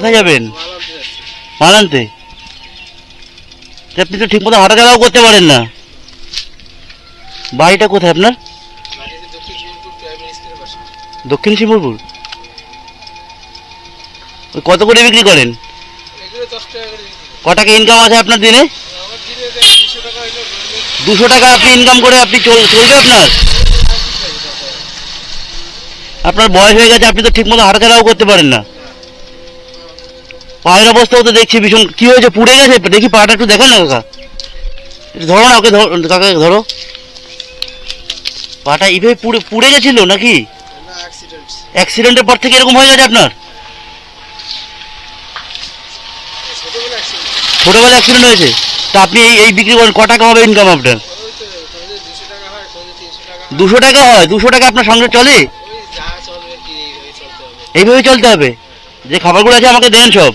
কোথায় যাবেন? মাল আনতে? আপনি তো ঠিক মতো হাঁটাচলাও করতে পারেন না। বাড়িটা কোথায় আপনার? দক্ষিণ শিবপুর। কত করে বিক্রি করেন? ক টাকা ইনকাম আছে আপনার দিনে? 200 টাকা আপনি ইনকাম করে আপনি চলবে আপনার? আপনার বয়স হয়ে গেছে, আপনি তো ঠিক মতো হাঁটাচলাও করতে পারেন না। পায়ের অবস্থাও তো দেখছি ভীষণ। কি হয়েছে, পুড়ে গেছে? দেখি পাটা একটু দেখেন না কাকা, ধরো না ওকে, কাকা ধরো। পাটা এইভাবে পুড়ে গেছিল নাকি? অ্যাক্সিডেন্টের পর থেকে এরকম হয়ে গেছে আপনার? ছোটবেলা অ্যাক্সিডেন্ট হয়েছে? তা আপনি এই বিক্রি করেন, ক টাকা হবে ইনকাম আপনার? 200 টাকা হয়? 200 টাকা আপনার সঙ্গে চলে? এইভাবে চলতে হবে? যে খাবারগুলো আছে আমাকে দেন সব।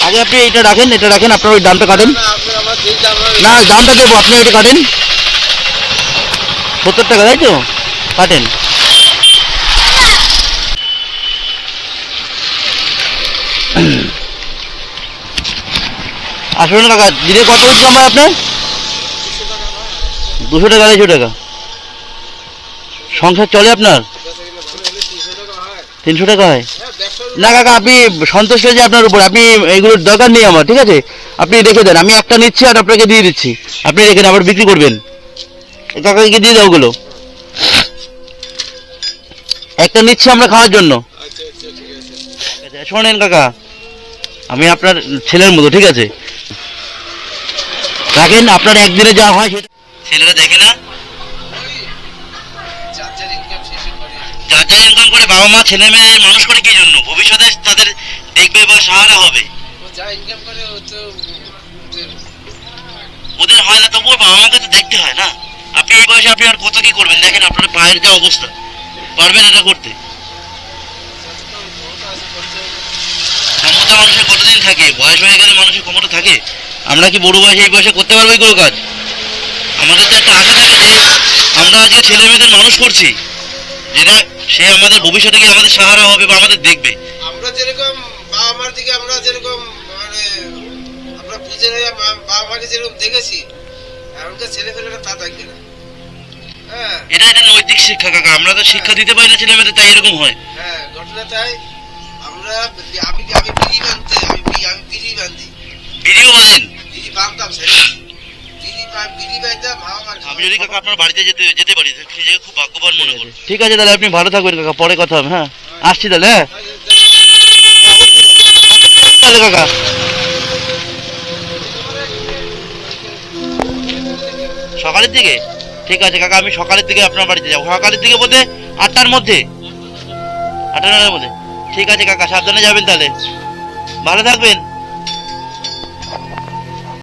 আগে আপনি এটা রাখেন, এটা রাখেন, আপনার ওই দামটা কাটেন। না, দামটা দেবো, আপনি এটা কাটেন। 70 টাকা, তাই তো? কাটেন। আসুন কাকা, দিনে কত ইনকাম হয় আপনার? 200 টাকা, 250 টাকা সংসার চলে আপনার? 300 টাকা হয় না কাকা, আপনি সন্তুষ্ট হয়েছে আপনার উপর। আপনি এগুলোর দরকার নেই আমার, ঠিক আছে? আপনি রেখে দেন, আমি একটা নিচ্ছি আর আপনাকে দিয়ে দিচ্ছি। আপনি রেখে দেন, আবার বিক্রি করবেন। কাকাকে দিয়ে দাও ওগুলো। একটা নিচ্ছি আমরা খাওয়ার জন্য। শোনেন কাকা, আমি আপনার ছেলের মতো, ঠিক আছে? রাখেন, আপনার একদিনে যা হয় সেটা ছেলেরা দেখে না। যার যার ইনকাম করে বাবা মা ছেলে মেয়ে মানুষ করে কি জন্য? ভবিষ্যতে তাদের দেখবে বা সাহারা হবে। ওদের হয় না, তবুও বাবা মাকে তো দেখতে হয় না। আপনি এই বয়সে আপনি আর কত কি করবেন? দেখেন আপনার পায়ের যা অবস্থা, পারবেন এটা করতে? ক্ষমতা মানুষের কতদিন থাকে? বয়স হয়ে গেলে মানুষের ক্ষমতা থাকে? আমরা কি বড় বয়সে এই বয়সে করতে পারবো এগুলো কাজ? আমাদের তো একটা আশা থাকে যে আমরা আজকে ছেলে মেয়েদের মানুষ করছি, যেটা সে আমাদের ভবিষ্যতে গিয়ে আমাদের সাহারা হবে বা আমাদের দেখবে। আমরা যেরকম বাবা মার দিকে আমরা যেরকম মানে আমরা বুঝে বাবা মাকে যেরকম দেখেছি, এখনকার ছেলে ফেলেরা তা দেখবে না। হ্যাঁ, এটা নৈতিক শিক্ষা কাকা, আমরা তো শিক্ষা দিতে পারি না ছেলে মেয়েদের, তাই এরকম হয়। হ্যাঁ, ঘটনা তাই। আমরা আমি বিড়ি বানতে আমি বিড়ি বান্ধি। ভিডিও বাঁধেন? বিড়ি বানতাম ছেলে, বিড়ি বানতাম বাবা মার। আমি যদি কাকা আপনার বাড়িতে যেতে পারি, নিজেকে খুব ভাগ্যবান মনে করি। ঠিক আছে তাহলে, আপনি ভালো থাকবেন কাকা, পরে কথা হবে। হ্যাঁ, আসছি তাহলে। হ্যাঁ তাহলে কাকা। সকালের দিকে? ঠিক আছে কাকা, আমি সকালের দিকে আপনার বাড়িতে যাবো। সকালের দিকে বলতে 8টার মধ্যে? 8টা 9টার মধ্যে? ঠিক আছে কাকা, সাবধানে যাবেন তাহলে, ভালো থাকবেন।